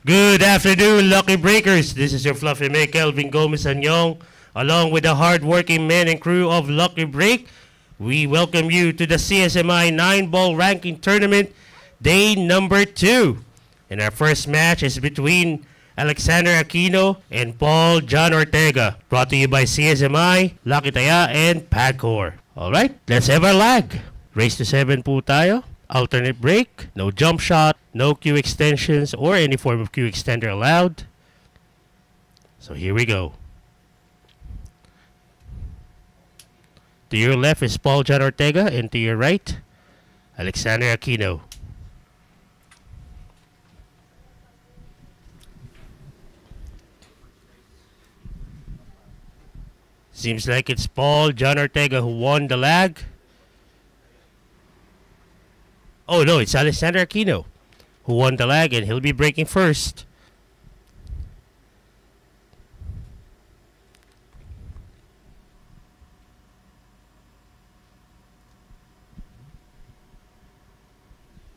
Good afternoon, Lucky Breakers. This is your fluffy mate, Kelvin Gomez Anyong. Along with the hard-working men and crew of Lucky Break, we welcome you to the CSMI 9-ball ranking tournament, day number 2. And our first match is between Alexander Aquino and Paul John Ortega. Brought to you by CSMI, Lucky Taya, and Pagcor. Alright, let's have our lag. Race to 7 po tayo. Alternate break, no jump shot, no Q extensions, or any form of Q extender allowed. So here we go. To your left is Paul John Ortega, and to your right, Alexander Aquino. Seems like it's Paul John Ortega who won the lag. Oh no, it's Alexander Aquino who won the lag, and he'll be breaking first.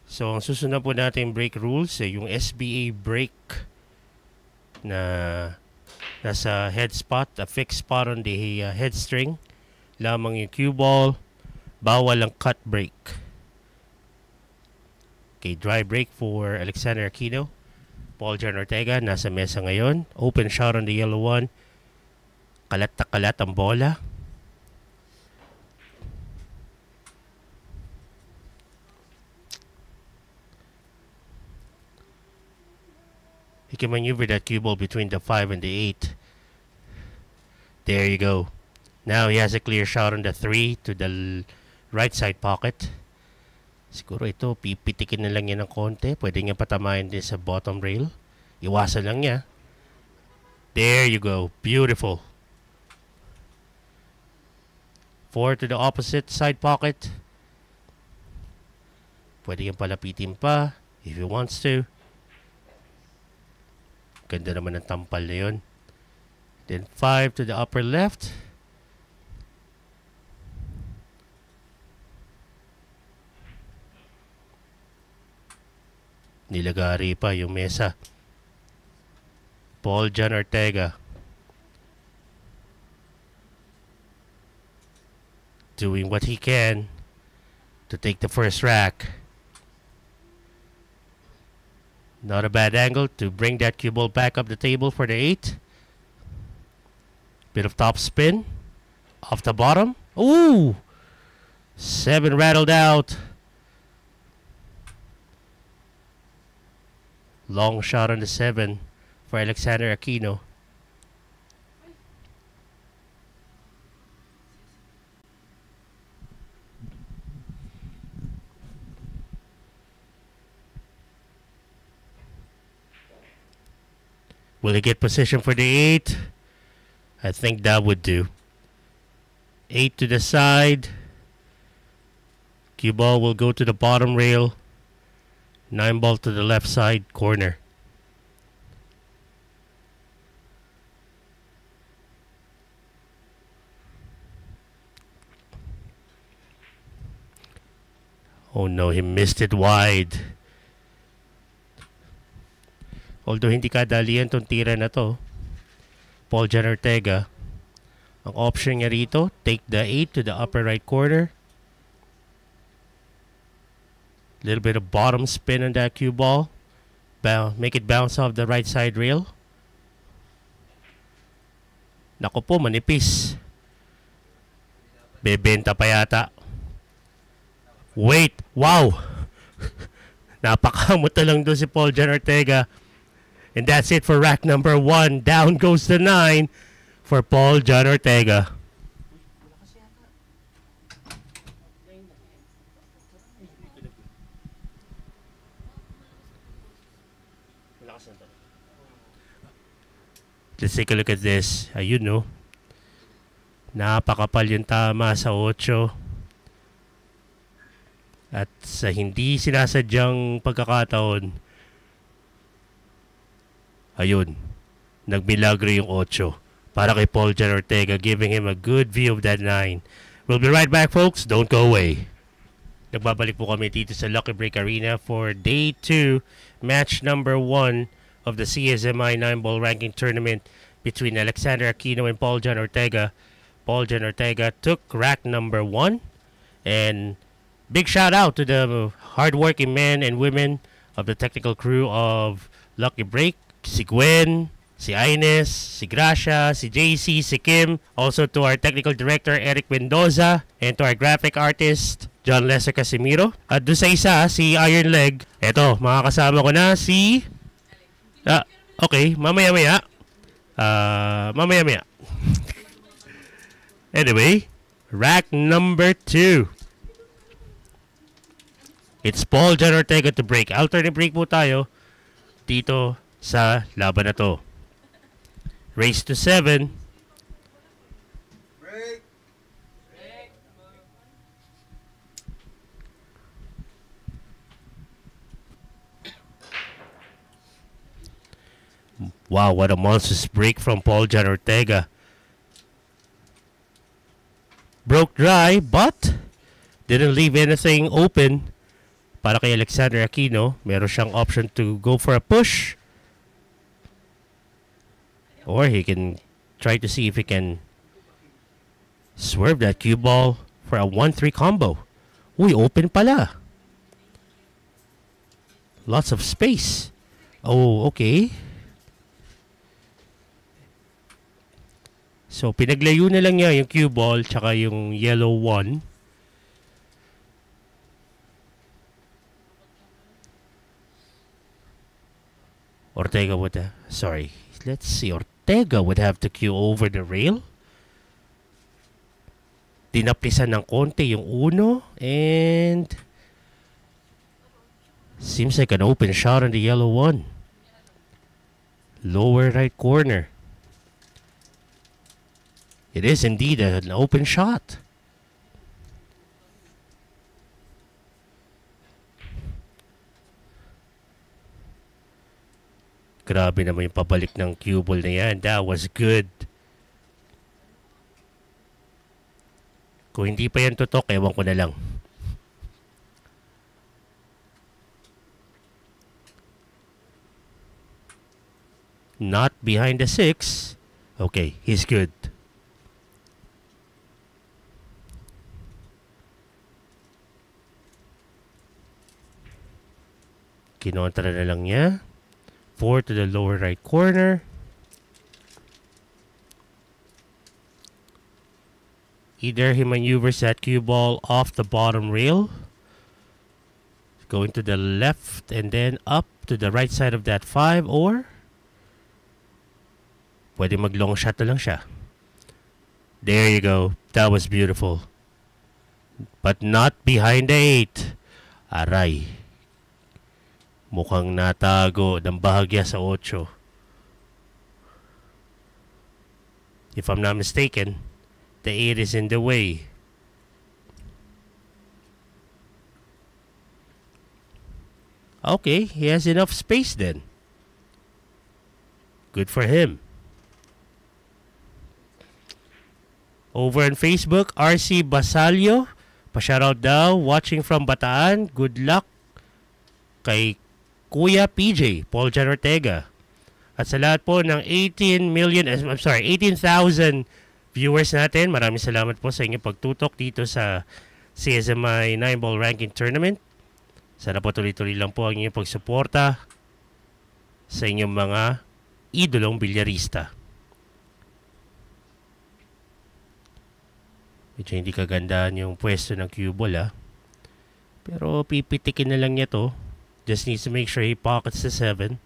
So ang susunod po natin break rules yung SBA break na nasa head spot, a fixed spot on the head string. Lamang yung cue ball, bawal ang cut break. Okay, dry break for Alexander Aquino. Paul John Ortega, nasa mesa ngayon. Open shot on the yellow one. Kalat na kalat ang bola. He can maneuver that cue ball between the 5 and the 8. There you go. Now he has a clear shot on the 3 to the right side pocket. Siguro ito, pipitikin na lang yan ng konti. Pwede niya patamayan din sa bottom rail. Iwasan lang niya. There you go. Beautiful. 4 to the opposite side pocket. Pwede niyang palapitin pa if he wants to. Ganda naman ng tampal na yun. Then 5 to the upper left. Nilagari pa yung mesa. Paul John Ortega doing what he can to take the first rack. Not a bad angle to bring that cue ball back up the table for the 8. Bit of top spin off the bottom. Ooh! 7 rattled out. Long shot on the 7 for Alexander Aquino. Will he get position for the 8? I think that would do. 8 to the side. Cue ball will go to the bottom rail. 9 ball to the left side corner. Oh no, he missed it wide. Although hindi kadalian tong tira na to, Paul John Ortega, ang option niya rito, take the 8 to the upper right corner. Little bit of bottom spin on that cue ball. Make it bounce off the right side rail. Naku po, manipis. Bebenta pa yata. Wait, wow! Napakamot na lang doon si Paul John Ortega. And that's it for rack number 1. Down goes the 9 for Paul John Ortega. Let's take a look at this. Ayun no. Napakapal yung tama sa 8. At sa hindi sinasadyang pagkakataon, ayun, nagmilagro yung 8 para kay Paul John Ortega, giving him a good view of that 9. We'll be right back, folks. Don't go away. Nagbabalik po kami dito sa Lucky Break Arena for Day 2, match number 1 of the CSMI 9-ball ranking tournament between Alexander Aquino and Paul John Ortega. Paul John Ortega took rack number 1. And big shout out to the hardworking men and women of the technical crew of Lucky Break. Si Gwen, si Ines, si Gracia, si JC, si Kim. Also to our technical director, Eric Mendoza. And to our graphic artist, John Lester Casimiro. At doon sa isa, si Iron Leg. Eto, makakasama ko na si... okay, mamaya-maya. Mamaya-maya. Anyway, rack number 2. It's Paul John Ortega to break. Alternate break po tayo dito sa laban na to. Race to 7. Break. Wow, what a monstrous break from Paul John Ortega. Broke dry, but didn't leave anything open para kay Alexander Aquino. Meron siyang option to go for a push. Or he can try to see if he can swerve that cue ball for a 1-3 combo. Uy, open pala. Lots of space. Oh, okay. So, pinaglayo na lang niya yung cue ball tsaka yung yellow 1. Ortega would sorry. Let's see. Ortega would have to cue over the rail. Dinaplisan ng konti yung uno. And seems like an open shot on the yellow 1. Lower right corner. It is indeed an open shot. Grabe naman yung pabalik ng cue ball na yan. That was good. Kung hindi pa yan tutok, ewan ko na lang. Not behind the 6. Okay, he's good. Kinontra na lang niya. 4 to the lower right corner. Either he maneuvers that cue ball off the bottom rail, going to the left and then up to the right side of that 5, or pwede mag-long shot na lang siya. There you go. That was beautiful. But not behind the 8. Aray. Mukhang natago ng bahagya sa 8. If I'm not mistaken, the 8 is in the way. Okay, he has enough space then. Good for him. Over on Facebook, RC Basalio, pa-shoutout daw, watching from Bataan. Good luck kay Kuya PJ, Paul John Ortega. At sa lahat po ng 18,000 viewers natin, maraming salamat po sa inyong pagtutok dito sa CSMI 9-ball ranking tournament. Sana po tuloy-tuloy lang po ang inyong pagsuporta sa inyong mga idolong bilyarista. Medyo hindi kagandaan yung pwesto ng cue ball, pero pipitikin na lang niya to. Just needs to make sure he pockets the 7.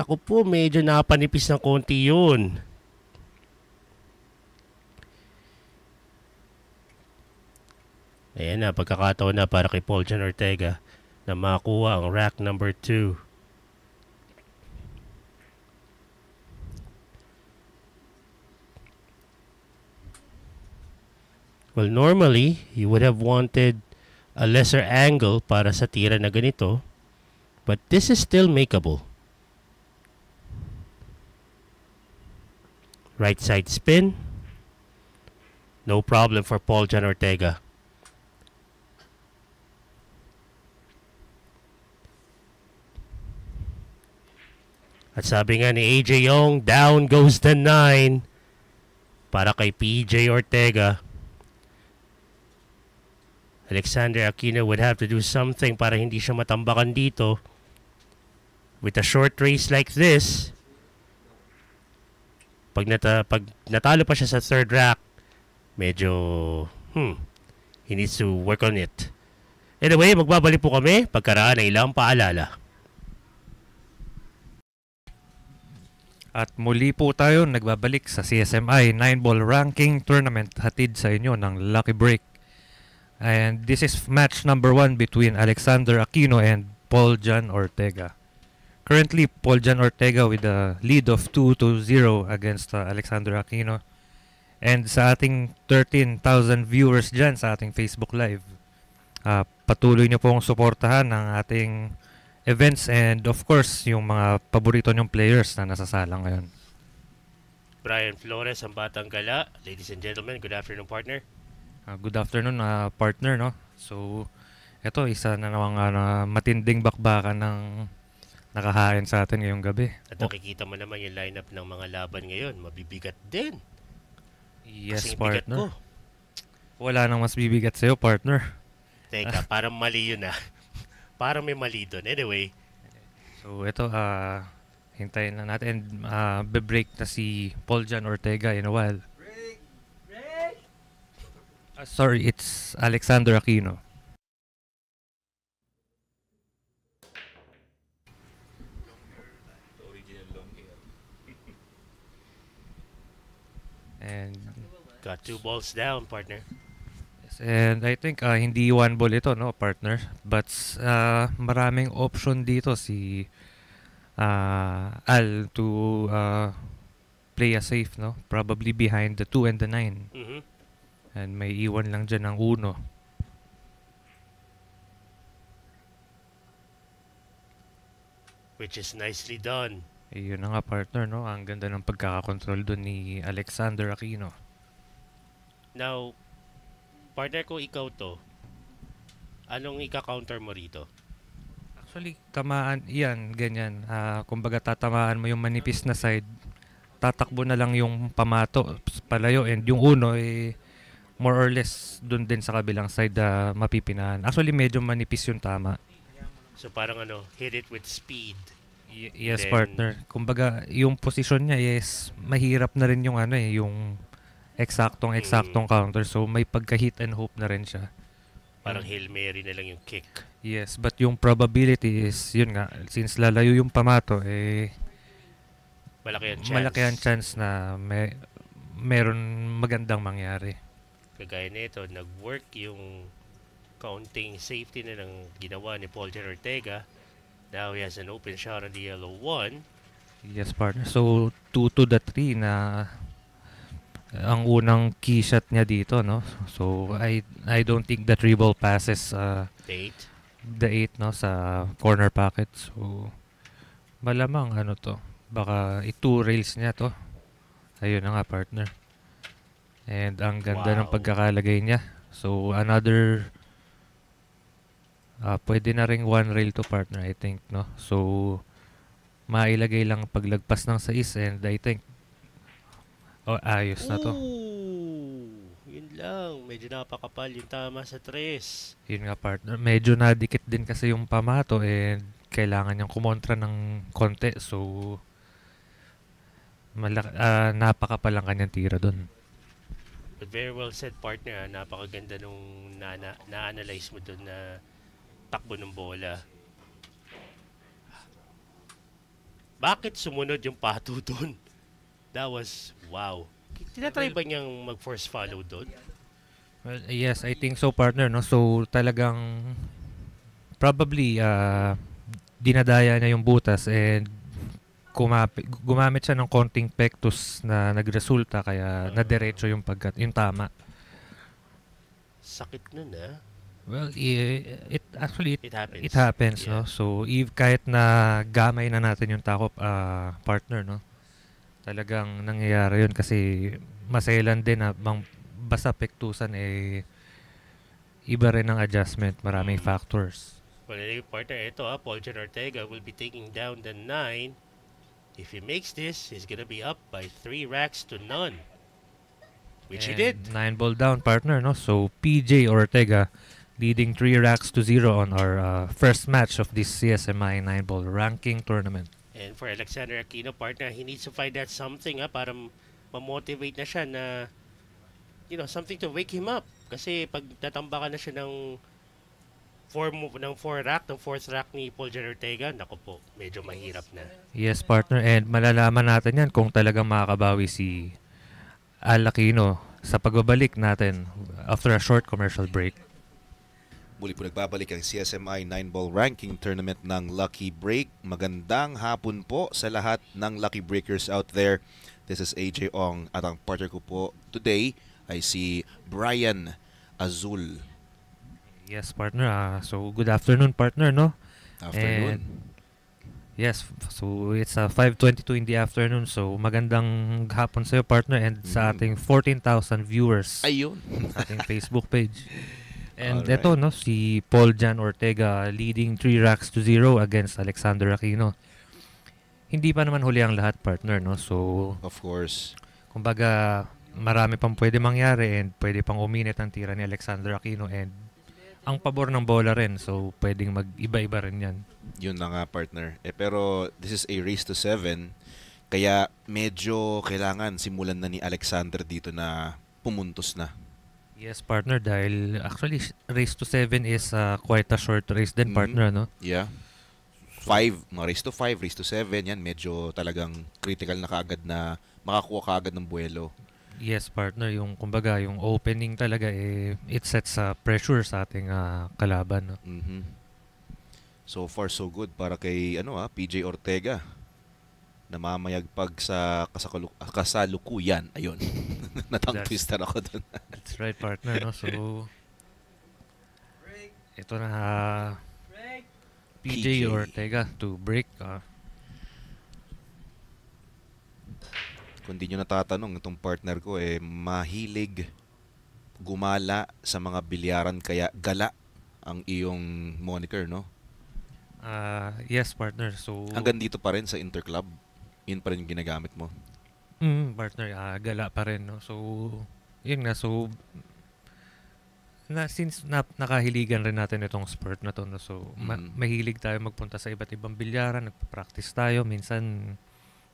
Naku po, medyo napanipis ng konti yun. Ayan na, pagkakataon na para kay Paul John Ortega na makakuha ang rack number 2. Well, normally, you would have wanted a lesser angle para sa tira na ganito, but this is still makeable. Right side spin. No problem for Paul John Ortega. At sabi nga ni AJ Young, down goes the 9 para kay PJ Ortega. Alexander Aquino would have to do something para hindi siya matambakan dito. With a short race like this, pag natalo pa siya sa third rack, medyo, he needs to work on it. Anyway, magbabalik po kami pagkaraan ng ilang paalala. At muli po tayo nagbabalik sa CSMI 9-ball ranking tournament hatid sa inyo ng Lucky Break. And this is match number 1 between Alexander Aquino and Paul Jan Ortega. Currently, Paul Jan Ortega with a lead of 2-0 against Alexander Aquino. And sa ating 13,000 viewers dyan sa ating Facebook Live, patuloy niyo pong suportahan ang ating events and of course yung mga paborito nyong players na nasasalang ngayon. Brian Flores, ang Batang Gala. Ladies and gentlemen, good afternoon, partner. Good afternoon, partner, no? So, ito isa na namang matinding bakbakan ng nakahain sa atin ngayong gabi. At nakikita mo naman yung lineup ng mga laban ngayon, mabibigat din. Yes, kasing partner. Wala nang mas bibigat sa'yo, partner. Teka, parang mali yun Parang may mali doon. Anyway. So, ito, hintayin lang natin. Be-break na si Paul Jan Ortega in a while. Break! Sorry, it's Alexander Aquino. And got 2 balls down, partner. And I think hindi one ball ito, no, partner. But maraming option dito si Al to play a safe, no? Probably behind the 2 and the 9. Mm-hmm. And may iwan lang dyan ng 1. Which is nicely done. Yun na nga, partner, no? Ang ganda ng pagkakakontrol doon ni Alexander Aquino. Now, partner, ko ikaw to, anong ika-counter mo rito? Actually, tamaan, yan, ganyan. Kumbaga tatamaan mo yung manipis na side, tatakbo na lang yung pamato, palayo, and yung 1, more or less, dun din sa kabilang side mapipinahan. Actually, medyo manipis yung tama. So, parang hit it with speed. Yes, Then, partner. Kumbaga, yung position niya is mahirap na rin yung yung eksaktong counter. So, may pagka-hit and hope na rin siya. Parang Hail Mary na lang yung kick. Yes, but yung probability is, yun nga, since lalayo yung pamato, malaki ang chance na meron magandang mangyari. Kagaya nito, nag-work yung counting safety na ng ginawa ni Paul Jan Ortega. Now he has an open shot on the yellow 1. Yes, partner. So, 2 to the 3 na ang unang key shot niya dito, no? So, I don't think the 3 ball passes The 8, no? Sa corner pocket. So, malamang to. Baka 2 rails niya to. Ayun na nga, partner. And ang ganda ng pagkakalagay niya. So, another pwede na ring 1 rail to, partner, I think, no? So, mailagay lang paglagpas ng 6 and I think ayos na to. Yun lang. Medyo napakapal yung tama sa 3. Yun nga, partner. Medyo nadikit din kasi yung pamato and kailangan niyang kumontra ng konti. So, napakapal ang kanyang tira dun. But very well said, partner. Napakaganda nung na-analyze mo dun na takbo ng bola. Bakit sumunod yung pato dun? That was, wow. Tinatry ba niyang mag-force follow dun? Well, yes, I think so, partner, no? So, talagang probably dinadaya niya yung butas and gumamit siya ng konting pectus na nagresulta kaya nadiretso yung tama. Sakit nun, Well, it happens. It happens, Yeah. no? So, kahit na gamay na natin yung takop, partner, no? Talagang nangyayari yun kasi maselan din na basta pektusan iba rin ang adjustment, maraming factors. Well, partner, ito Paul Jan Ortega will be taking down the 9. If he makes this, he's gonna be up by 3 racks to none. Which he And did. 9 ball down, partner, no? So PJ Ortega leading 3 racks to 0 on our first match of this CSMI 9 ball ranking tournament. And for Alexander Aquino, partner, he needs to find that something para ma-motivate na siya na, something to wake him up. Kasi pag tatambakan na siya ng 4th rack ni Paul Jan Ortega, naku po, medyo mahirap na. Yes, partner. And malalaman natin yan kung talagang makakabawi si Al Aquino sa pagbabalik natin after a short commercial break. Muli po nagbabalik ang CSMI 9-ball ranking tournament ng Lucky Break. Magandang hapon po sa lahat ng Lucky Breakers out there. This is AJ Ong at ang partner ko po today ay si Brian Azul. Yes, partner. So, good afternoon, partner, no? Afternoon. Yes, so it's 5:22 in the afternoon. So, magandang hapon sa'yo, partner, and sa ating 14,000 viewers Ayun. sa ating Facebook page. And Alright. ito, no, si Paul Jan Ortega leading 3 racks to 0 against Alexander Aquino. Hindi pa naman huli ang lahat, partner, no? So, Of course. kumbaga, marami pang pwede mangyari and pwede pang uminit ang tira ni Alexander Aquino and ang pabor ng bola rin. So, pwedeng mag-iba-iba rin yan. Yun na nga, partner. Pero this is a race to 7. Kaya medyo kailangan simulan na ni Alexander dito na pumuntos na. Yes, partner, dahil actually race to 7 is quite a short race din, partner, no? Yeah. 5, mga race to 5, race to 7, yan medyo talagang critical na kaagad na makakuha kaagad ng buwelo. Yes, partner, yung kumbaga, yung opening talaga, it sets pressure sa ating kalaban, no? Mhm. So far so good para kay PJ Ortega. Namamayagpag sa kasalukuyan. Ayun. Natang-twister ako dun. That's right, partner, no? So, ito na PJ Ortega to break. Kung di nyo natatanong, itong partner ko mahilig gumala sa mga bilyaran kaya gala ang iyong moniker, no? Yes, partner. So, Hanggang dito pa rin sa Interclub, yun pa rin yung ginagamit mo. partner, gala pa rin, no? So, yun nga. So, since nakahiligan rin natin itong sport na to, no? So, mahilig tayo magpunta sa iba't ibang bilyaran, nagpa-practice tayo, minsan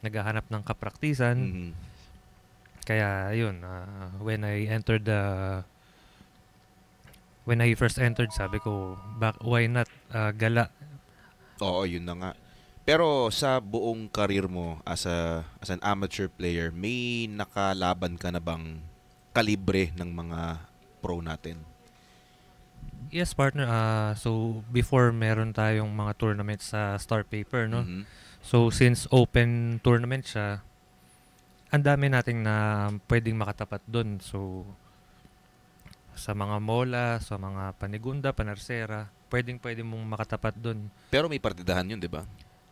naghahanap ng kapraktisan. Mhm. Kaya, yun, when I first entered, sabi ko, why not gala? Oo, yun na nga. Pero sa buong karir mo as an amateur player, may nakalaban ka na bang kalibre ng mga pro natin? Yes, partner. So, before meron tayong mga tournaments sa Star Paper, no? Mhm. So, since open tournament siya, ang dami nating na pwedeng makatapat doon. So, sa mga mola, sa mga panigunda, panarsera, pwedeng mong makatapat doon. Pero may partidahan yun, di ba?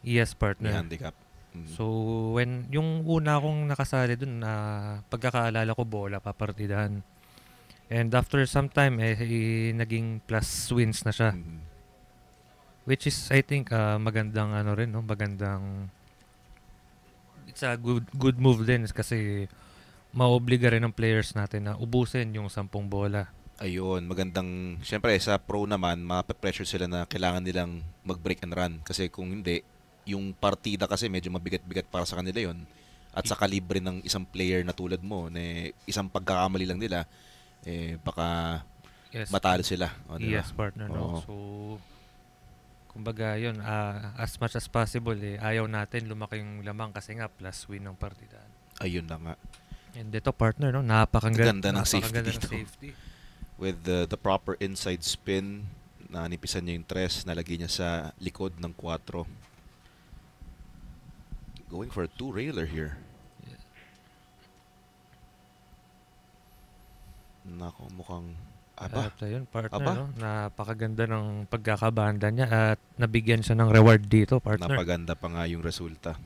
Yes, May partner. handicap. Mhm. So, yung una akong nakasali doon, pagkakaalala ko, bola, papartidahan. And after some time, naging plus wins na siya. Mhm. Which is, I think, magandang rin, no? Magandang, it's a good move din kasi maobliga rin ng players natin na ubusin yung 10 bola. Ayun, magandang, syempre sa pro naman, mape-pressure sila na kailangan nilang mag-break and run. Kasi kung hindi, yung partida kasi medyo mabigat-bigat para sa kanila yon. At sa kalibre ng isang player na tulad mo, na isang pagkakamali lang nila, baka Yes, matalo sila. O, diba? yes, partner, no? Oo. So, kumbaga yun, as much as possible, ayaw natin lumaki yung lamang kasi nga plus win ng partida. Ayun na nga. And ito, partner, no? Ganda ng safety napakaganda ng dito. safety. With the proper inside spin, nanipisan niya yung 3, nalagay niya sa likod ng 4. Going for a 2-railer here. Nako, mukhang aba. At yun, partner, Aba. no? Napakaganda ng pagkakabanda niya at nabigyan siya ng reward dito, partner. Napaganda pa nga yung resulta.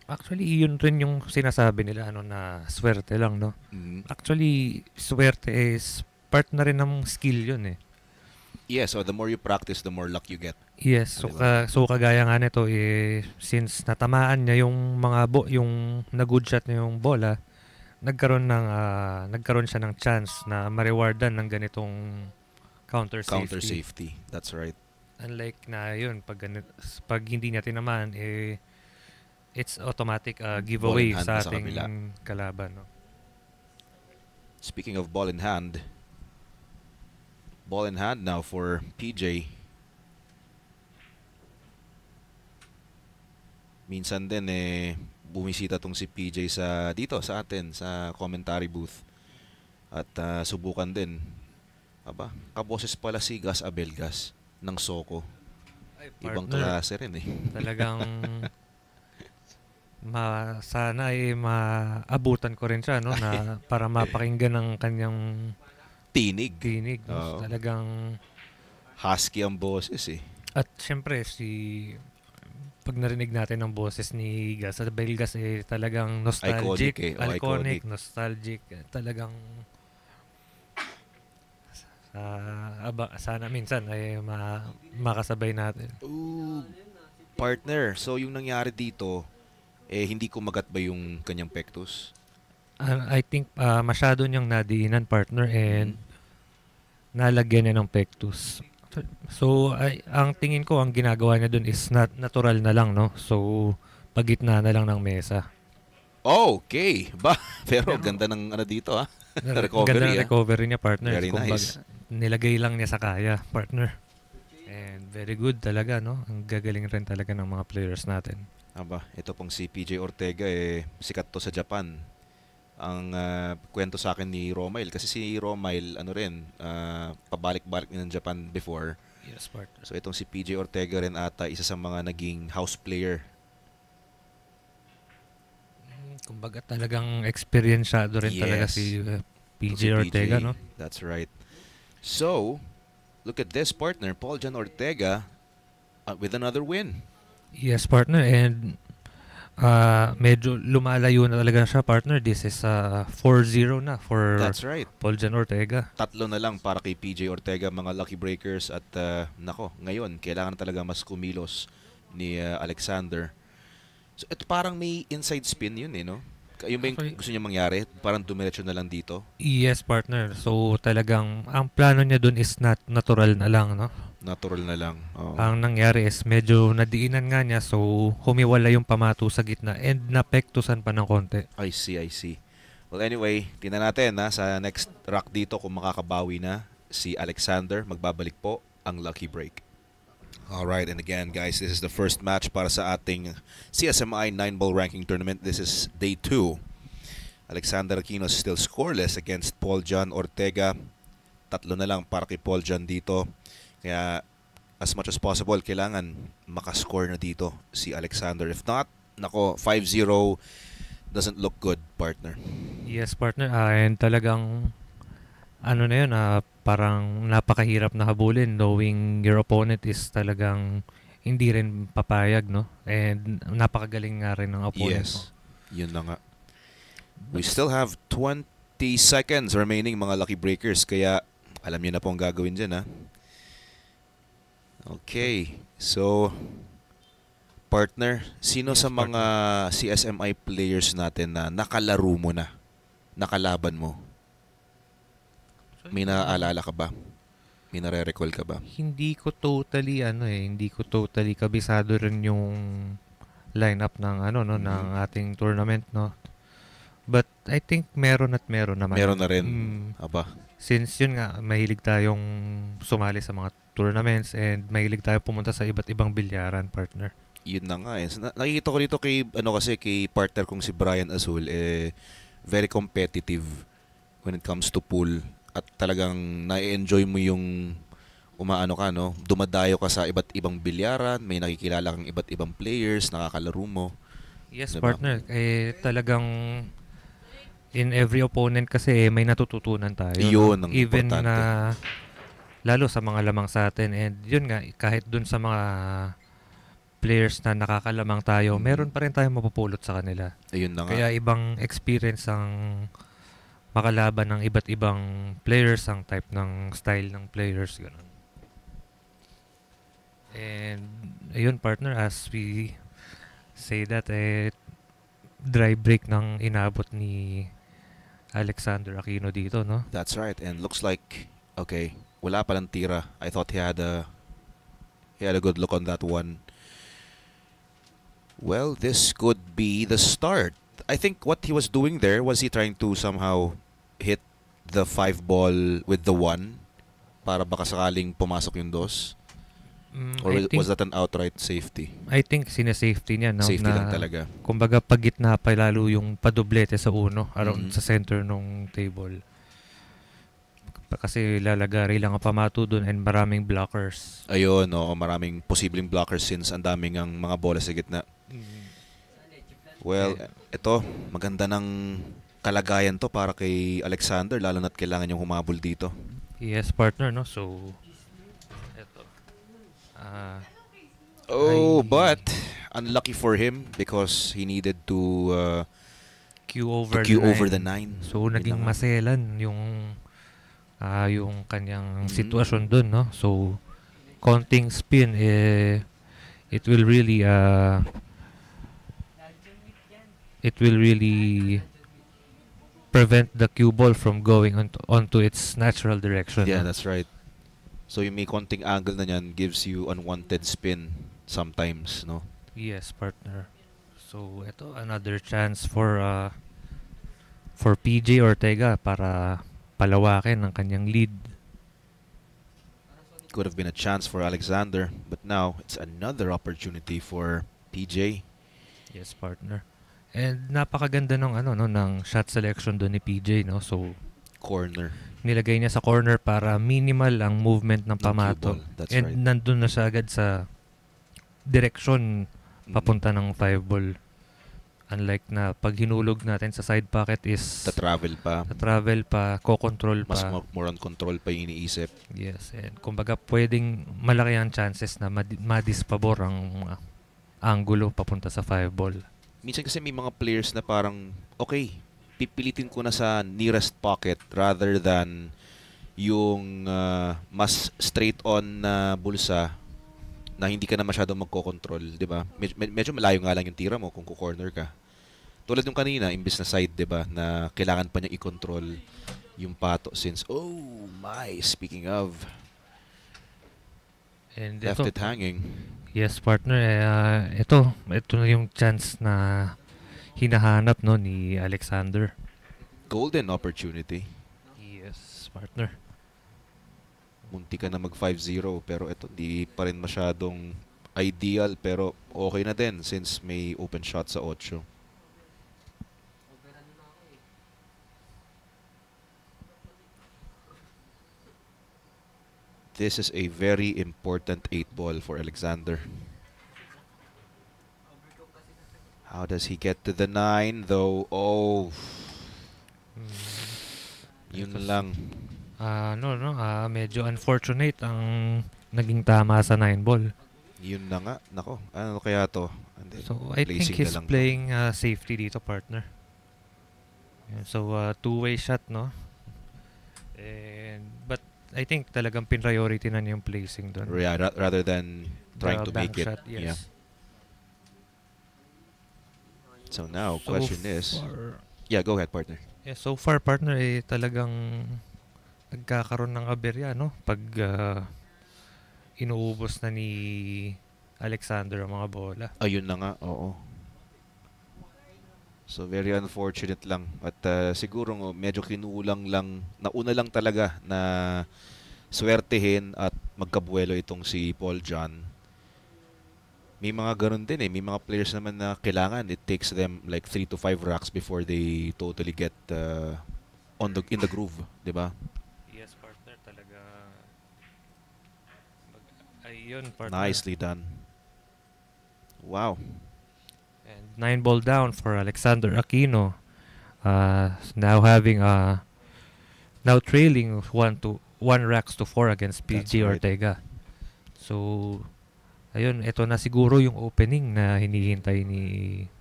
Actually, yun rin yung sinasabi nila, na swerte lang, no? Mhm. Actually, swerte is part na rin ng skill yun, eh. Yeah, so the more you practice, the more luck you get. Yes, so, Diba? so kagaya nga nito, since natamaan niya yung yung na-good shot niya yung bola, nagkaroon siya ng chance na ma-rewardan ng ganitong counter Counter safety. safety. That's right. Unlike na yun, pag hindi niya tinamaan, it's automatic Ball in giveaway hand sa na sa ating kabila. kalaban. No? Speaking of ball in hand now for PJ. Minsan din bumisita tong si PJ dito sa atin sa commentary booth at subukan din. Aba, kaboses pala si Gas Abelgas ng Soko. Ibang Partner, klase rin eh. talagang sana ay maabutan ko rin siya no na para mapakinggan ng kanyang Tinig. tinig. No? Oo. Talagang Husky ang boses eh. at syempre pag narinig natin ang boses ni Gas Abelgas talagang nostalgic, Iconic eh. Iconic. nostalgic, talagang sana minsan ay makasabay natin. Ooh, partner. So yung nangyari dito, hindi kumagat ba yung kanyang pectus? I think masyado niyang nadiinan, partner, and nalagyan niya ng pectus. So, ang tingin ko, ang ginagawa niya dun is natural na lang, no? So, pagitna na lang ng mesa. Okay. Pero ganda ng dito recovery. Ganda ng recovery niya, partner. Very Kumbaga, nice. nilagay lang niya sa kaya, partner. And very good talaga, no? Ang gagaling rin talaga ng mga players natin. Ito pong si PJ Ortega sikat to sa Japan. Ang kwento sa akin ni Romail kasi si Romail pabalik-balik din ng Japan before. Yes, partner. So itong si PJ Ortega rin ata isa sa mga naging house player. Kumbaga talagang experienceado rin talaga Yes. si PJ Si Ortega, no? That's right. So, look at this partner, Paul Jan Ortega with another win. Yes, partner. And medyo lumalayo na talaga siya, partner. This is 4-0 na for That's right. Paul Jan Ortega. 3 na lang para kay PJ Ortega, mga lucky breakers. At ngayon, kailangan talaga mas kumilos ni Alexander. So, ito parang may inside spin yun no? Yung ba yung gusto niya mangyari? Parang dumiretso na lang dito? Yes, partner. So, talagang, ang plano niya dun is natural na lang, no? Natural na lang. Oo. Ang nangyari is medyo nadiinan nga niya, so humiwala yung pamato sa gitna and napektusan pa ng konti. I see. Well, anyway, tingnan natin sa next rock dito kung makakabawi na si Alexander. Magbabalik po ang lucky break. Alright, and again guys, this is the first match para sa ating CSMI 9-ball ranking tournament. This is day 2. Alexander Aquino still scoreless against Paul Jan Ortega. 3 na lang para kay Paul Jan dito. Kaya as much as possible, kailangan makascore na dito si Alexander. If not, 5-0 doesn't look good, partner. Yes, partner. And talagang na yun, parang napakahirap na habulin knowing your opponent is talagang hindi rin papayag, no? And napakagaling nga rin ng opponent mo. Yes, yun na nga. We still have 20 seconds remaining, mga lucky breakers. Kaya alam niyo na po ang gagawin dyan, Okay, so partner, sino Yes, sa mga CSMI players natin na nakalaro mo na, nakalaban mo? May naaalala ka ba? May nare-recall ka ba? Hindi ko totally kabisado rin yung lineup ng ng ating tournament, no. But I think meron naman. Meron na rin. Aba. Since yun nga, mahilig tayong sumali sa mga tournaments and mahilig tayo pumunta sa iba't ibang bilyaran, partner. Yun na nga So, nakikita ko dito kay partner kong si Brian Azul very competitive when it comes to pool at talagang na-enjoy mo yung dumadayo ka sa iba't ibang bilyaran, may nakikilala kang iba't ibang players, nakakalaro mo. Yes, Diba? partner. Talagang in every opponent kasi may natututunan tayo. Yun ang Even importante. na lalo sa mga lamang sa atin. And yun nga, kahit dun sa mga players na nakakalamang tayo, meron pa rin tayong mapupulot sa kanila. Ayun na nga. Kaya ibang experience ang makalaban ng iba't ibang players, ang type ng style ng players, gano'n. And ayun partner, as we say that, dry break ng inabot ni Alexander Aquino dito, no? That's right. And looks like, okay, wala palang tira. I thought he had a good look on that one. Well, this could be the start. I think what he was doing there was he trying to somehow hit the 5 ball with the 1 para baka sakaling pumasok yung dos. Or was that an outright safety? I think sinesafety niya, no? Safety na, lang talaga. Kumbaga pag gitna pa lalo yung padoblete sa uno around sa center ng table. Kasi lalagari lang ang pamato dun and maraming blockers. Ayun, no, maraming posibleng blockers since ang daming ang mga bola sa gitna. Well, ito, maganda ng kalagayan to para kay Alexander, lalo na't kailangan yung humabol dito. Yes, partner, no? So, ito. But unlucky for him because he needed to queue over the 9. So, naging maselan yung kanyang sitwasyon dun, no? So, counting spin, it will really prevent the cue ball from going onto its natural direction. Yeah, no? that's right. So yung may konting angle na yan gives you unwanted spin sometimes, no? Yes, partner. So ito another chance for PJ Ortega para palawakin ang kanyang lead. Could have been a chance for Alexander, but now it's another opportunity for PJ. Yes, partner. And napakaganda ng ng shot selection doon ni PJ, no? So Corner. nilagay niya sa corner para minimal ang movement ng pamato. That's and right. nandun na siya agad sa direksyon papunta ng 5 ball. Unlike na pag hinulog natin sa side pocket is Travel pa. co-control pa. Mas more on control pa yung iniisip. Yes, and kumbaga pwedeng malaki ang chances na madispabor ang angulo papunta sa 5 ball. Minsan kasi may mga players na parang, okay, pipilitin ko na sa nearest pocket rather than yung mas straight on na bulsa na hindi ka na masyadong magko-control, di ba? Medyo malayo nga lang yung tira mo kung ko-corner ka. Tulad yung kanina, imbis na side, di ba, na kailangan pa niya i-control yung pato since, oh my, speaking of, And left it hanging. Yes, partner. Ito na yung chance na hinahanap, no, ni Alexander. Golden opportunity. Yes, partner. Munti ka na mag 5-0 pero ito di pa rin masyadong ideal pero okay na din since may open shot sa 8. This is a very important 8 ball for Alexander. How does he get to the 9 though? Oh. Yun lang. Medyo unfortunate ang naging tama sa 9 ball. Yun na nga. Nako, ano kaya to? So, I think he's playing safety dito, partner. So, two-way shot, no? But I think talagang pin-priority na niya yung placing doon. Rather than trying to make it. Shot, yes. Yeah. So now, question is... Yeah, go ahead, partner. Yeah, so far, partner, talagang nagkakaroon ng aberya, no? Pag inuubos na ni Alexander ang mga bola. Ayun na nga, oo. So very unfortunate lang. At siguro medyo kinulang lang, nauna lang talaga na swertehin at magkabuelo itong si Paul John. May mga ganun din may mga players naman na kailangan, it takes them like 3 to 5 racks before they totally get in the groove, di ba? Yes, partner, talaga. Ayun, partner. Nicely done. Wow. And 9 ball down for Alexander Aquino. Now having now trailing 1 racks to 4 against PJ Right. Ortega. So ayun, ito na siguro yung opening na hinihintay ni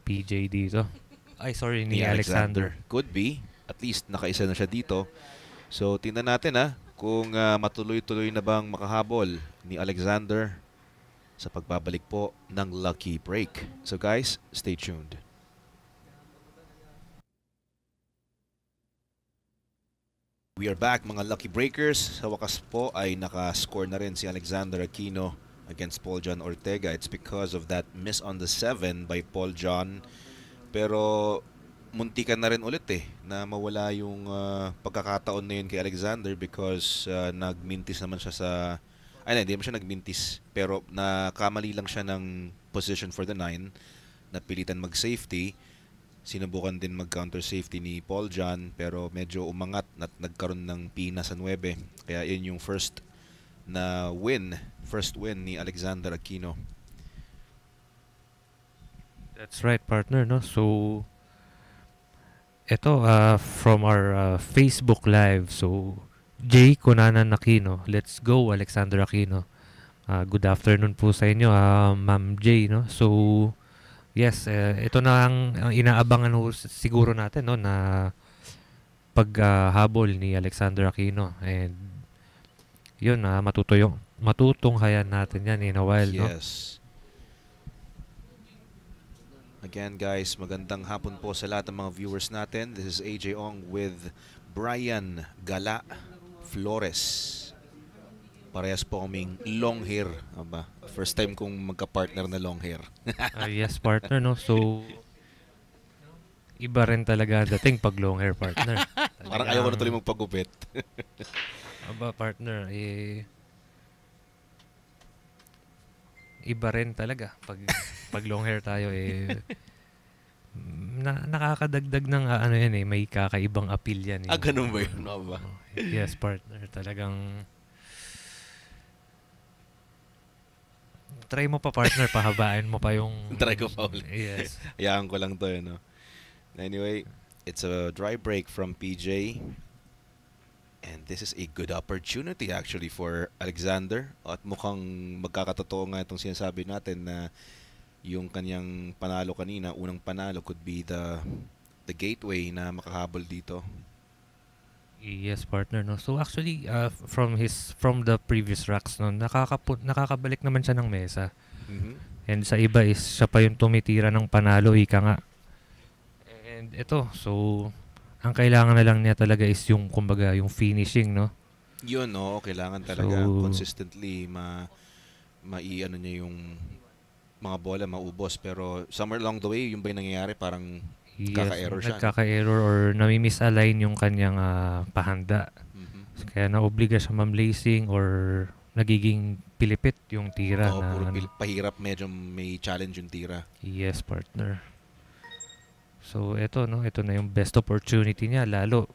PJ dito. Ni Alexander. Could be. At least nakaisa na siya dito. So tingnan natin kung matuloy-tuloy na bang makahabol ni Alexander. sa pagbabalik po ng Lucky Break. So guys, stay tuned. We are back mga Lucky Breakers. Sa wakas po ay naka-score na rin si Alexander Aquino against Paul John Ortega. It's because of that miss on the 7 by Paul John. Pero muntikan na rin ulit na mawala yung pagkakataon na yun kay Alexander because nagmintis naman siya sa... Ay, hindi naman siya nagmintis. Pero nakamali lang siya ng position for the 9. Napilitan mag-safety. Sinubukan din mag-counter safety ni Paul John pero medyo umangat at nagkaroon ng pina sa 9. Kaya yun yung first win ni Alexander Aquino. That's right, partner, no? So ito from our Facebook Live. So Jay Conanan Aquino, let's go Alexander Aquino. Good afternoon po sa inyo, Ma'am Jay, no? So yes, ito na ang inaabangan siguro natin, no, na paghabol ni Alexander Aquino, and yun matutunghayan natin yan in a while, no? Yes. Again guys, magandang hapon po sa lahat ng mga viewers natin. This is AJ Ong with Brian Gala Flores. Parehas po kaming long hair. Aba, first time kong magka-partner na long hair. Yes, partner, no? So iba rin talaga dating pag long hair, partner. Parang ayaw ko na tuloy magpagupit. Aba, partner, iba rin talaga pag long hair tayo, nakakadagdag ng ano yan, may kakaibang appeal yan. Ganun ba yun? Aba? Yes, partner, talagang try mo pa, partner, pahabaan mo pa yung... Try ko pa ulit. Yes. Hayaan ko lang to, no? Anyway, it's a dry break from PJ. And this is a good opportunity actually for Alexander. At mukhang magkakatotoo nga itong sinasabi natin na yung kanyang panalo kanina, unang panalo could be the gateway na makahabol dito. Yes, partner, no. So actually from the previous racks, no, nakakabalik naman siya ng mesa. Mm-hmm. And sa iba is siya pa yung tumitira ng panalo, ika nga. And ito, so ang kailangan na lang niya talaga is yung kumbaga yung finishing, no. Yun, no, kailangan talaga consistently maiano niya yung mga bola maubos, pero somewhere along the way yung ba yung nangyayari, parang kaka-error siya. Nagkaka-error or nami-misalign yung kanyang pahanda. Mm-hmm. Kaya naobliga siya mamlacing or nagiging pilipit yung tira. Puro pahirap, medyo may challenge yung tira. Yes, partner. So ito, no, ito na yung best opportunity niya, lalo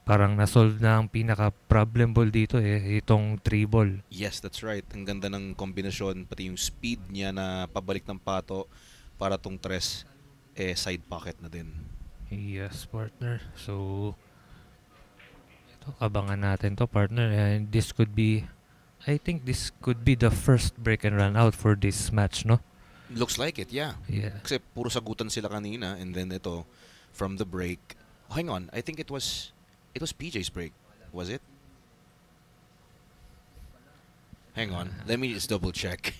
parang na-solve na ang pinaka-problem ball dito, itong 3 ball. Yes, that's right. Ang ganda ng kombinasyon, pati yung speed niya na pabalik ng pato para tong 3 side pocket na din. Yes, partner. So ito, abangan natin to, partner, and I think this could be the first break and run out for this match, no? Looks like it, yeah. Kasi puro sagutan sila kanina, and then ito from the break. Oh, hang on, I think it was PJ's break. Was it? Hang on, let me just double check.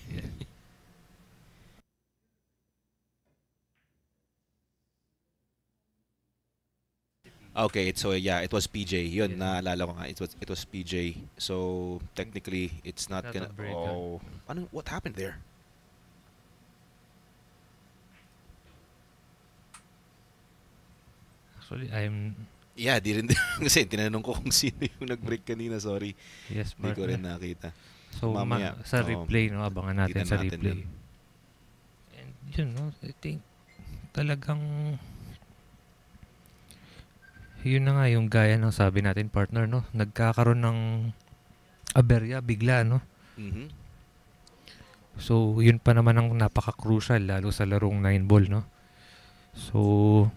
Okay, so yeah, it was PJ. Yun, naalala ko nga, it was PJ. So technically, it's not gonna. What happened there? Actually, Yeah, di rin kasi tinanong ko kung sino yung nag-break kanina, sorry. Yes, Hindi ko rin nakita. So mamaya sa replay, no, abangan natin sa replay. Yun. And yun, no, I think talagang yun na nga yung gaya ng sabi natin, partner, no, nagkakaroon ng aberya bigla, no. Mm-hmm. So yun pa naman ang napaka-crucial lalo sa larong 9 ball, no. So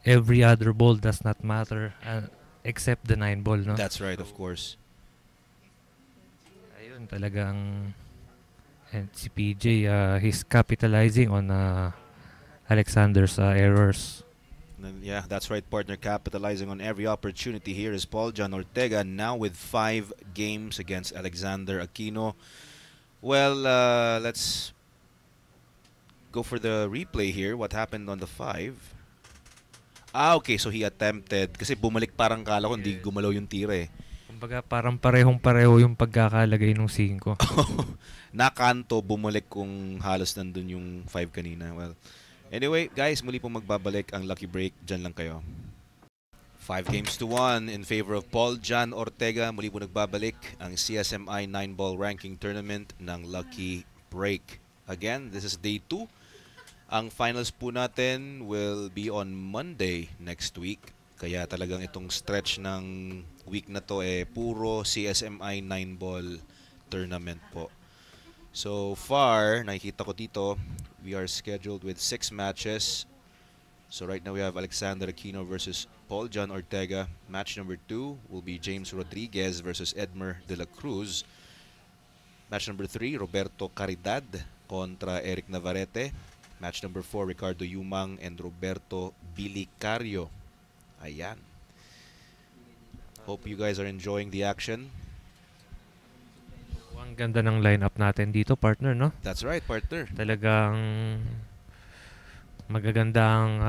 every other ball does not matter except the 9 ball, no. That's right, of course. Ayun talagang, and si PJ he's capitalizing on Alexander's errors. Yeah, that's right, partner. Capitalizing on every opportunity here is Paul John Ortega, now with 5 games against Alexander Aquino. Well, let's go for the replay here. What happened on the 5? Okay, so he attempted. Kasi bumalik parang kala ko hindi gumalaw yung tira eh. Kumbaga parang parehong-pareho yung pagkakalagay ng 5. Nakanto, bumalik kung halos nandun yung 5 kanina. Well, anyway, guys, muli po magbabalik ang Lucky Break. Diyan lang kayo. 5-1 in favor of Paul Jan Ortega. Muli po nagbabalik ang CSMI 9-ball ranking tournament ng Lucky Break. Again, this is day 2. Ang finals po natin will be on Monday next week. Kaya talagang itong stretch ng week na to puro CSMI 9-ball tournament po. So far, nakikita ko dito, we are scheduled with 6 matches. So right now we have Alexander Aquino versus Paul Jan Ortega. Match number 2 will be James Rodriguez versus Edmer de la Cruz. Match number 3, Roberto Caridad kontra Eric Navarrete. Match number 4, Ricardo Yumang and Roberto Bilicario. Ayan. Hope you guys are enjoying the action. Ang ganda ng lineup natin dito, partner, no? That's right, partner. Talagang magagandang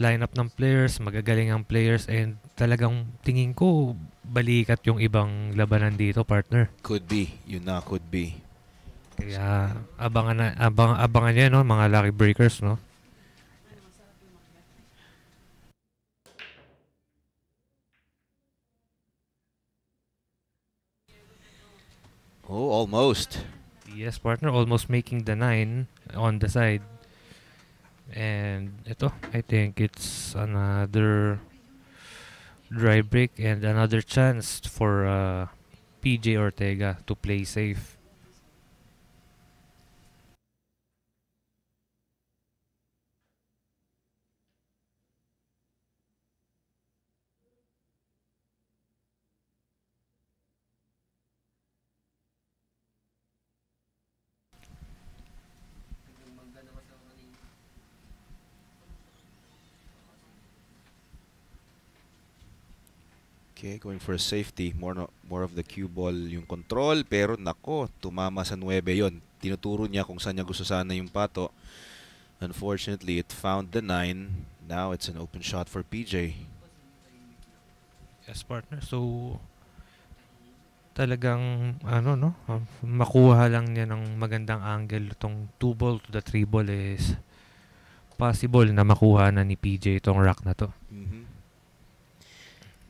lineup ng players, magagaling ang players, and talagang tingin ko balikat yung ibang labanan dito, partner. Could be. Yun na, could be. Kaya abangan niya, no, mga Lucky Breakers, no? Oh, almost. Yes, partner, almost making the 9 on the side. And ito, I think it's another dry break and another chance for PJ Ortega to play safe. Okay, going for a safety. More of the cue ball yung control. Pero nako, tumama sa 9 yon. Tinuturo niya kung saan niya gusto sana yung pato. Unfortunately, it found the 9. Now it's an open shot for PJ. Yes, partner. So, talagang, makuha lang niya ng magandang angle. Itong 2 ball to the 3 ball is possible na makuha na ni PJ itong rack na to.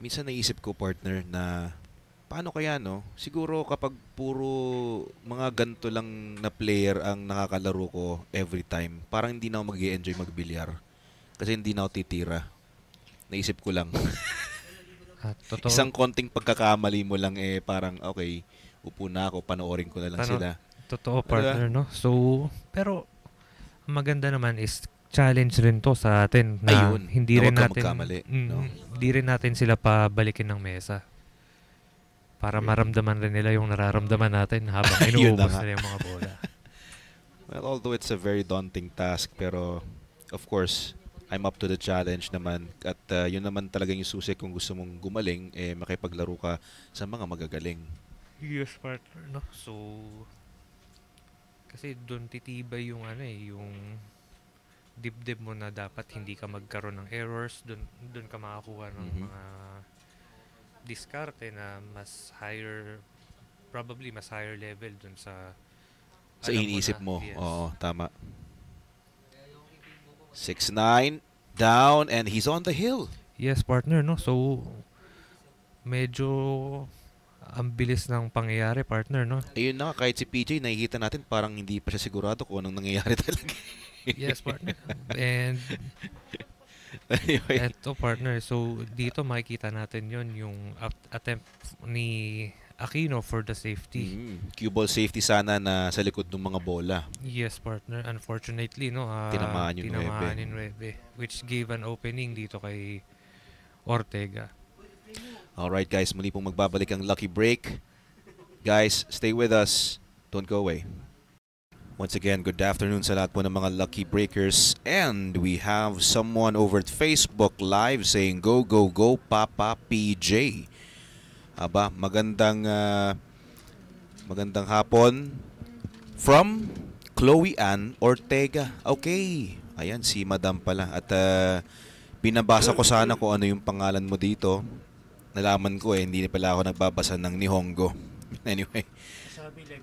Minsan naisip ko, partner, na paano kaya, no? Siguro kapag puro mga ganito lang na player ang nakakalaro ko every time, parang hindi na ako mag-i-enjoy magbilyar. Kasi hindi na ako titira. Naisip ko lang. Isang konting pagkakamali mo lang parang, okay, upo na ako, panoorin ko na lang sila. Totoo, partner, no? So, pero maganda naman is challenge rin to sa atin na ayun, hindi rin natin no? Hindi rin natin sila pabalikin ng mesa para maramdaman rin nila yung nararamdaman natin habang inuubos nila yung mga bola. Well, although it's a very daunting task, pero of course I'm up to the challenge naman at yun naman talaga yung susi kung gusto mong gumaling makipaglaro ka sa mga magagaling. Yes, partner, no? So kasi doon titibay yung yung dibdib mo na dapat hindi ka magkaroon ng errors, doon ka makakuha ng mga diskarte na probably mas higher level doon sa iniisip mo. Yes. Oo, tama. 6-9 down and he's on the hill. Yes, partner, no? So medyo ang bilis ng pangyayari, partner, no? Ayun na, kahit si PJ nakikita natin parang hindi pa siya sigurado kung anong nangyayari talaga. Yes, partner. And eto, partner, so dito makikita natin yung attempt ni Aquino for the safety. Cue ball safety sana na sa likod ng mga bola. Yes, partner. Unfortunately, no, tinamaan yung 9, which gave an opening dito kay Ortega. Alright, guys, muli pong magbabalik ang Lucky Break. Guys, stay with us. Don't go away. Once again, good afternoon sa lahat po ng mga Lucky Breakers. And we have someone over at Facebook Live saying, "Go, go, go, Papa PJ." Aba, magandang hapon From Chloe Ann Ortega. Okay. Ayan, si Madam pala. At binabasa ko sana kung ano yung pangalan mo dito. Nalaman ko hindi pala ako nagbabasa ng Nihongo. Anyway,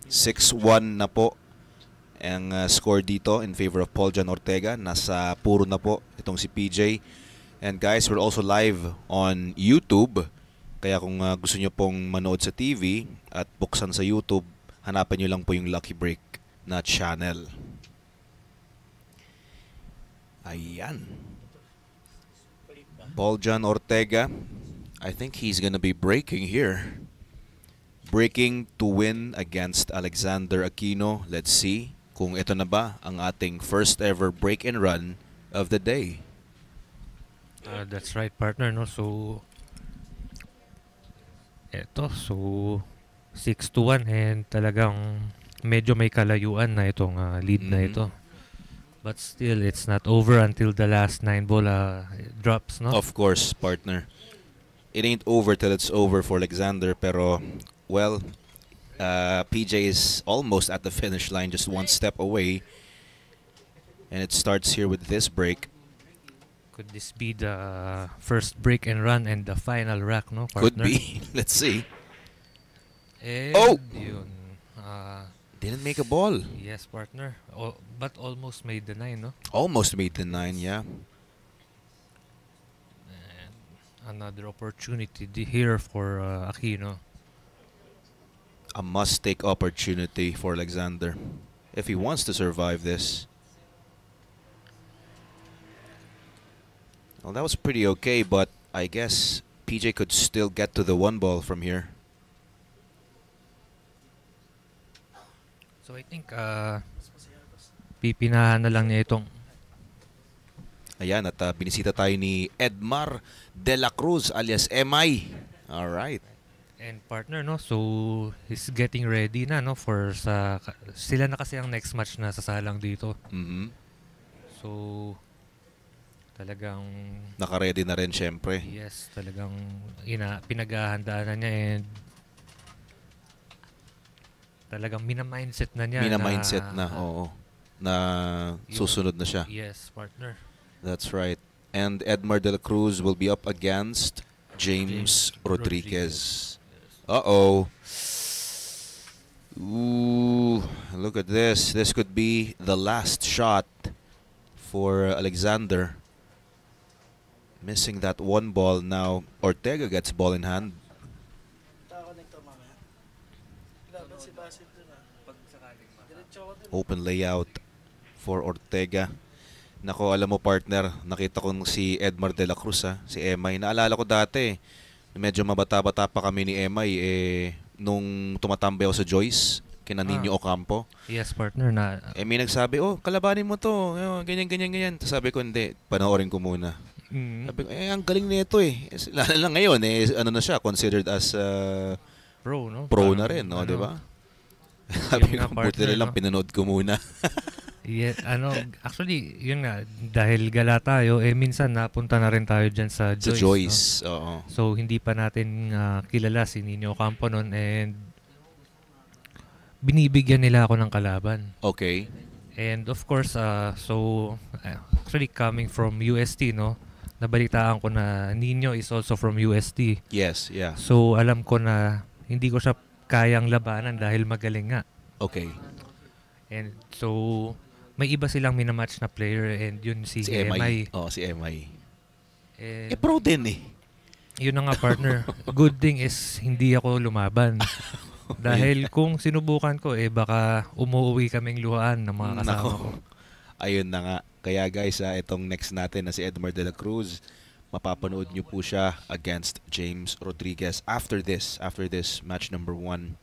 6-1 na po ang score dito in favor of Paul John Ortega. Nasa puro na po itong si PJ. And guys, we're also live on YouTube. Kaya kung gusto nyo pong manood sa TV at buksan sa YouTube, hanapin nyo lang po yung Lucky Break na channel. Ayan. Paul John Ortega. I think he's gonna be breaking here. Breaking to win against Alexander Aquino. Let's see kung ito na ba ang ating first ever break and run of the day. That's right, partner, no? So eto, so 6-1 and talagang medyo may kalayuan na itong lead na ito. But still, it's not over until the last 9 ball drops, no? Of course, partner. It ain't over till it's over for Alexander, pero, well, PJ is almost at the finish line, just one step away. And it starts here with this break. Could this be the first break and run and the final rack, no, partner? Could be. Let's see. And Oh! yun, Didn't make a ball. yes, partner. But almost made the 9, no? Almost made the 9, yeah. And another opportunity here for Aquino. A must-take opportunity for Alexander if he wants to survive this. Well, that was pretty okay, but I guess PJ could still get to the 1 ball from here. So I think pipinahan na lang niya itong Ayan, at binisita tayo ni Edmar De La Cruz alias MI. Alright. and partner, no? So he's getting ready na, no, for sila na kasi ang next match na sasalang dito. So talagang Naka-ready na rin syempre. yes, talagang pinaghahandaan na niya and talagang mina-mindset na niya. Mina-mindset na, oo. Na susunod na siya. Yes, partner. That's right. And Edmar De La Cruz will be up against James Rodriguez. Uh-oh. Ooh, look at this. This could be the last shot for Alexander. Missing that 1 ball now. Ortega gets ball in hand. Open layout for Ortega. Nako, alam mo partner, nakita ko si Edmar De La Cruz, si MI. Naalala ko dati, medyo mabata-bata pa kami ni MI nung tumatambay ako sa Joyce, kina Nino Ocampo. Yes, partner. May nagsabi, kalabanin mo to, ganyan. Sabi ko, hindi, panoorin ko muna. Sabi ko, ang galing nito Lalo lang ngayon, ano na siya, considered as pro, no? Pro na rin, no, di ba? Sabi ko, buti na lang, pinanood ko muna. Yeah, actually, yun nga, dahil gala tayo, minsan napunta na rin tayo dyan sa Joyce. Sa Joyce, no? oo. So, hindi pa natin kilala si Nino Ocampo nun and binibigyan nila ako ng kalaban. Okay. And of course, actually coming from UST, no? Nabalitaan ko na Nino is also from UST. Yes, yeah. So, alam ko na hindi ko siya kayang labanan dahil magaling nga. Okay. And so, may iba silang minamatch na player and yun si MI. Si MI. And Pro din yun na nga, partner. Good thing is hindi ako lumaban. Dahil kung sinubukan ko, baka umuwi kaming luhaan ng mga kasama ko. Ayun na nga. Kaya guys, itong next natin na si Edmar De La Cruz, mapapanood nyo po siya against James Rodriguez after this match number 1.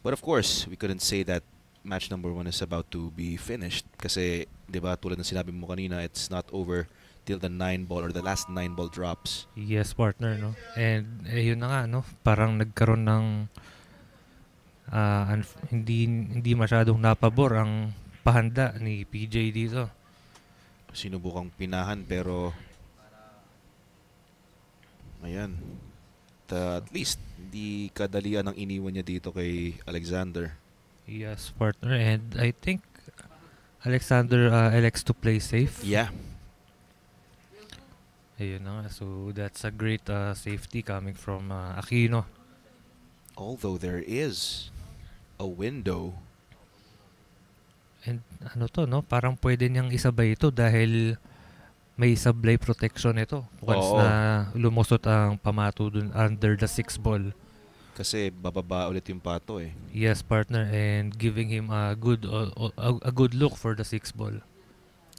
But of course, we couldn't say that match number 1 is about to be finished kasi, di ba, tulad ng sinabi mo kanina, it's not over till the 9 ball or the last 9 ball drops. Yes, partner, no? And yun na nga, no? Parang nagkaroon ng hindi masyadong napabor ang pahanda ni PJ dito. Sinubukang pinahan pero ayan. At least, hindi kadalian ang iniwan niya dito kay Alexander. Yes, partner. And I think Alexander elects to play safe. Yeah. Ayun na nga. So that's a great safety coming from Aquino. Although there is a window. And ano to, no? Parang pwede niyang isabay ito dahil may sablay protection ito. Once Oo. na lumusot ang pamato dun under the 6 ball. Kasi bababa ulit yung pato eh. Yes, partner. And giving him a good look for the 6 ball.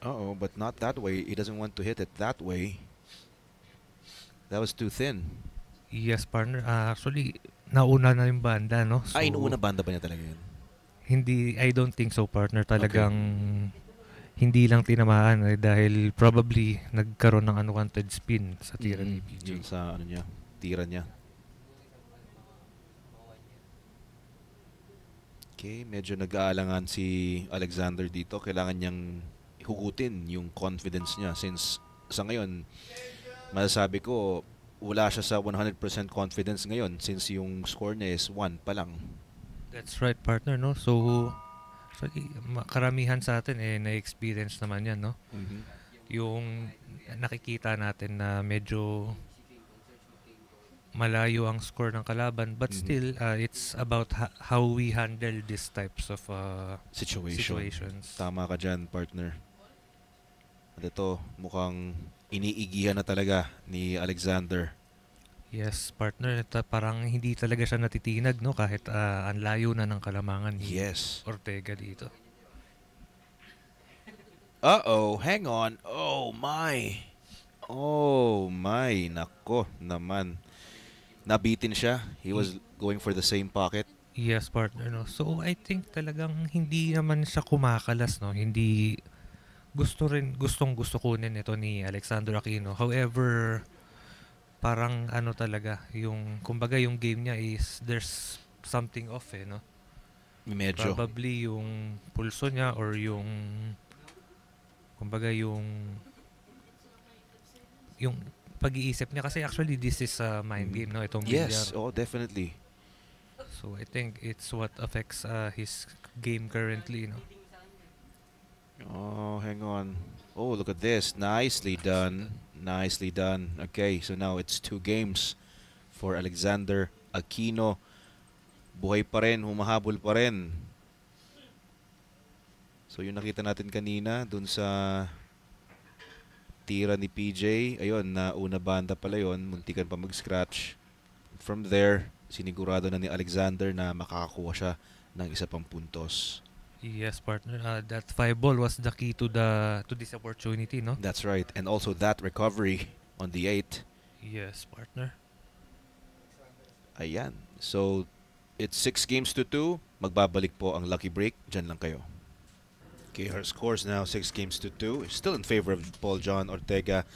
Uh-oh, but not that way. He doesn't want to hit it that way. That was too thin. Yes, partner. Actually, nauna na yung banda, no? So, Ay, inuuna banda ba niya talaga yun? hindi, I don't think so, partner. Talagang hindi lang tinamaan dahil probably nagkaroon ng unwanted spin sa tira ni PJ. Yun sa ano niya, tira niya. Okay, medyo nag-aalangan si Alexander dito. Kailangan niyang hugutin yung confidence niya since sa ngayon, masasabi ko, wala siya sa 100% confidence ngayon since yung score niya is 1 pa lang. That's right, partner, no? So, actually, karamihan sa atin na-experience naman yan, no? Yung nakikita natin na medyo malayo ang score ng kalaban, but still, it's about how we handle these types of situations. Tama ka dyan, partner. At ito, mukhang iniigihan na talaga ni Alexander. Yes, partner. Parang hindi talaga siya natitinag, no? Kahit ang layo na ng kalamangan ni Yes. Ortega dito. Uh-oh, hang on. Oh my. Oh my, nako naman. Nabitin siya. He was going for the same pocket. Yes, partner, no? So, I think talagang hindi naman siya kumakalas, no? Hindi gustong gusto kunin ito ni Alexander Aquino. However, parang ano talaga, yung, kumbaga yung game niya is, there's something off no? Medyo. Probably yung pulso niya or yung, kumbaga yung pag-iisip niya. Kasi actually, this is a mind game, no? Itong Yes, bilyar. oh, definitely. So, I think it's what affects his game currently, no? Oh, hang on. Oh, look at this. Nicely done. Nicely done. Okay, so now it's 2 games for Alexander Aquino. Buhay pa rin, humahabol pa rin. So yung nakita natin kanina dun sa tira ni PJ, ayun, na una banda pala yun, muntikan pa mag-scratch. From there, sinigurado na ni Alexander na makakakuha siya ng isa pang puntos. Yes, partner. That 5 ball was the key to this opportunity, no? That's right. And also that recovery on the 8. Yes, partner. Ayan. So, it's 6 games to 2. Magbabalik po ang lucky break. Diyan lang kayo. Okay, our scores now 6 games to 2. Still in favor of Paul John Ortega.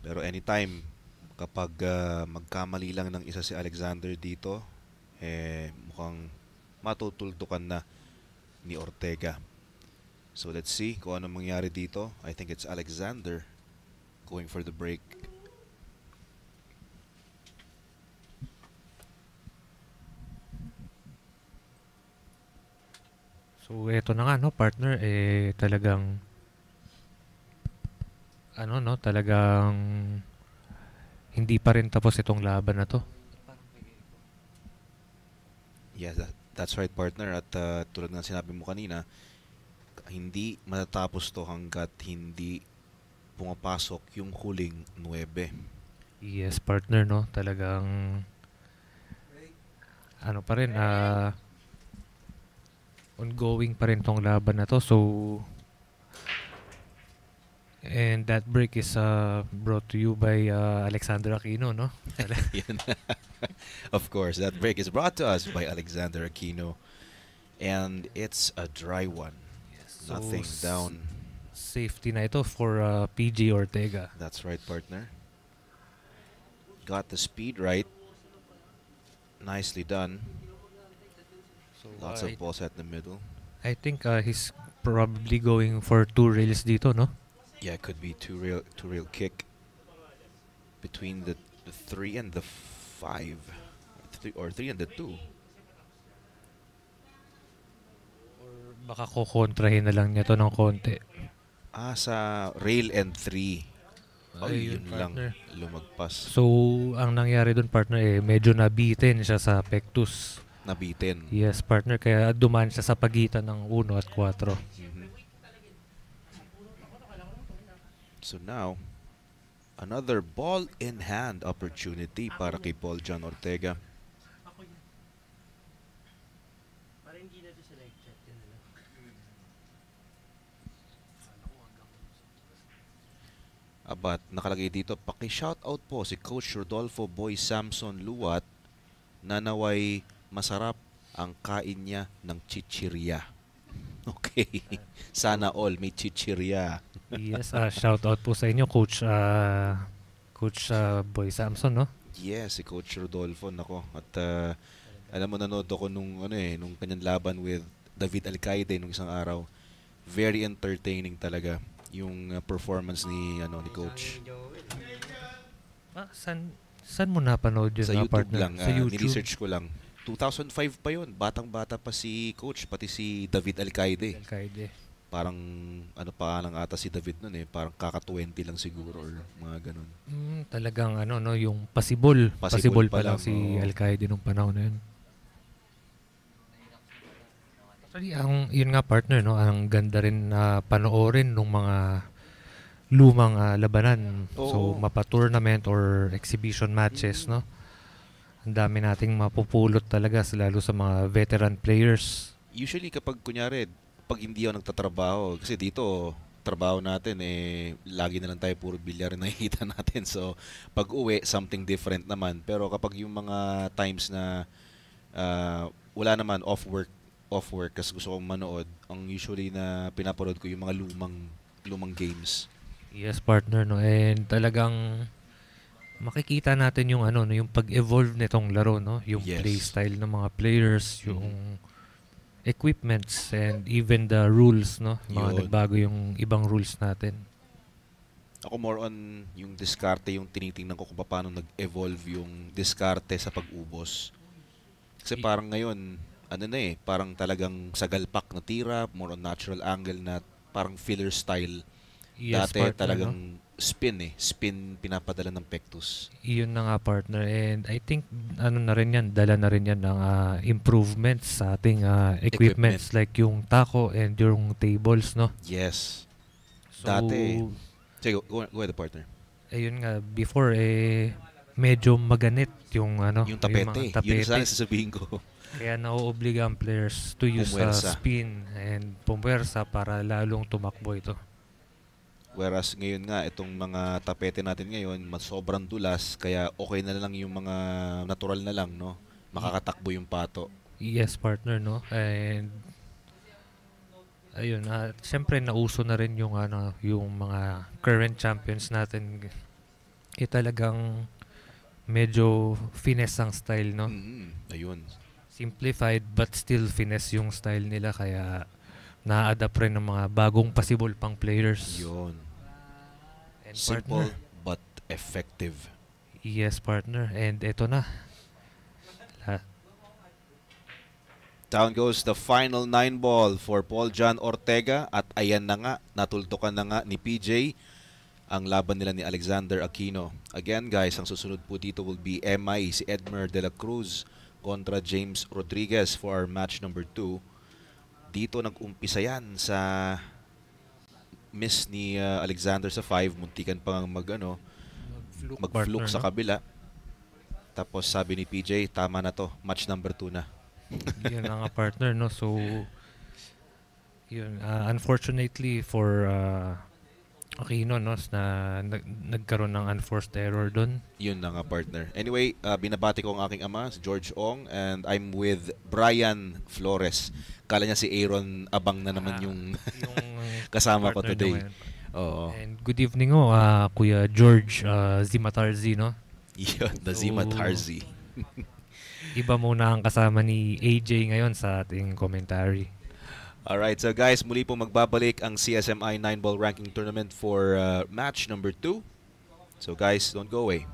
Pero anytime, kapag magkamali lang ng isa si Alexander dito, mukhang matutultukan na ni Ortega. So let's see kung ano mangyari dito. I think it's Alexander going for the break. So, eto na nga, no, partner. Talagang talagang hindi pa rin tapos itong laban na to. Yes, that's right, partner. At tulad ng sinabi mo kanina, hindi matatapos to hanggat hindi pumapasok yung huling 9. Yes, partner, no? Talagang ano pa rin, ongoing pa rin tong laban na to. So, and that break is brought to you by Alexander Aquino, no? Of course, that break is brought to us by Alexander Aquino. And it's a dry one. Yes, so Nothing down. Safety na ito for PG Ortega. That's right, partner. Got the speed right. Nicely done. So, Lots of balls at the middle. I think he's probably going for 2 rails dito, no? Yeah, it could be two real kick between the 3 and the 5. 3 and the 2. Baka kukontrahin na lang niya to ng konti. Sa rail and 3. Ayun, Yun lang. partner. Lumagpas. So, ang nangyari doon, partner, medyo nabitin siya sa pectus. Nabitin. Yes, partner, kaya dumaan siya sa pagitan ng 1 at 4. So now, another ball in hand opportunity para kay Paul John Ortega. Abat, nakalagay dito, paki-shoutout po si Coach Rodolfo Boy Samson Luwat na naway masarap ang kain niya ng chichirya. Okay. Sana all may chichirya. Yes, shout out po sa inyo, Coach Boy Samson, no? Yes, si Coach Rodolfo, nako. At alam mo, nanood ako nung kanyang laban with David Alcaide nung isang araw. Very entertaining talaga yung performance ni Coach. Saan mo napanood yun, Sa YouTube partner? lang, Sa YouTube? niresearch ko lang. 2005 pa yun. Batang-bata pa si Coach, pati si David Alcaide. Parang pa lang ata si David nun parang kaka-20 lang siguro or mga ganun. Talagang yung pasibol pa lang si Alcaide nung panahon na yun. Actually, yun nga, partner, no, ang ganda rin na panoorin nung mga lumang labanan. Oo. So mapa-tournament or exhibition matches, no. Ang dami nating mapupulot talaga, lalo sa mga veteran players. Usually kapag kunyari, pag hindi ako nagtatrabaho, kasi dito trabaho natin lagi na lang tayo puro bilyar na nakikita natin. So pag uwi, something different naman. Pero kapag yung mga times na wala naman, off work kasi gusto kong manood, ang usually na pinapanood ko yung mga lumang games. Yes, partner, no. And talagang makikita natin yung yung pag-evolve nitong laro, no. Yung Yes. play style ng mga players, yung equipments, and even the rules, no. Mga Yun. nagbago yung ibang rules natin. Ako more on yung diskarte, yung tinitingnan ko kung paano nag-evolve yung diskarte sa pag-ubos. Kasi parang ngayon, parang talagang sagalpak na tira, more on natural angle na parang filler style. Yes, Dati partner, no? talagang spin pinapadala ng pectus. Iyon na nga, partner. And I think na rin yan, dala na rin yan ng improvements sa ating equipments, like yung taco and yung tables, no. Yes. So, Dati. Sige, go ahead, partner. ayun nga, before medyo maganit yung Yung tapete. mga tapete. Yun sana sasabihin ko. Kaya nauobliga ang players to use Pumwersa. spin and pumwersa para lalong tumakbo ito. Whereas ngayon nga, itong mga tapete natin ngayon, mas sobrang dulas, kaya okay na lang yung mga natural na lang, no? Makakatakbo yung pato. Yes, partner, no. And ayun, syempre nauso na rin yung yung mga current champions natin. Talagang medyo finesse ang style, no. Ayun. Simplified but still finesse yung style nila, kaya na-adapt rin ng mga bagong possible pang players. Yun. And Simple partner, but effective. yes, partner. And eto na. Down goes the final 9 ball for Paul John Ortega. At ayan na nga, natultukan na nga ni PJ ang laban nila ni Alexander Aquino. Again guys, ang susunod po dito will be MI, si Edmer de la Cruz kontra James Rodriguez for our match number 2. Dito nag-umpisa yan sa miss ni Alexander sa 5. Muntikan pang mag-fluke sa kabila. Tapos sabi ni PJ, tama na to, match number 2 na. Yun ang partner, no. So yun, unfortunately for Aquino, no, na nagkaroon ng unforced error doon. Yun na nga, partner. Anyway, binabati ko ang aking ama, si George Ong, and I'm with Brian Flores. Kala niya si Aaron Abang na naman yung kasama ko today. Oo. And good evening, Kuya George Zimatarzi, no. Yun, the Zimatarzi. Iba muna ang kasama ni AJ ngayon sa ating commentary. Alright, so guys, muli po magbabalik ang CSMI 9-ball ranking tournament for match number 2. So guys, don't go away.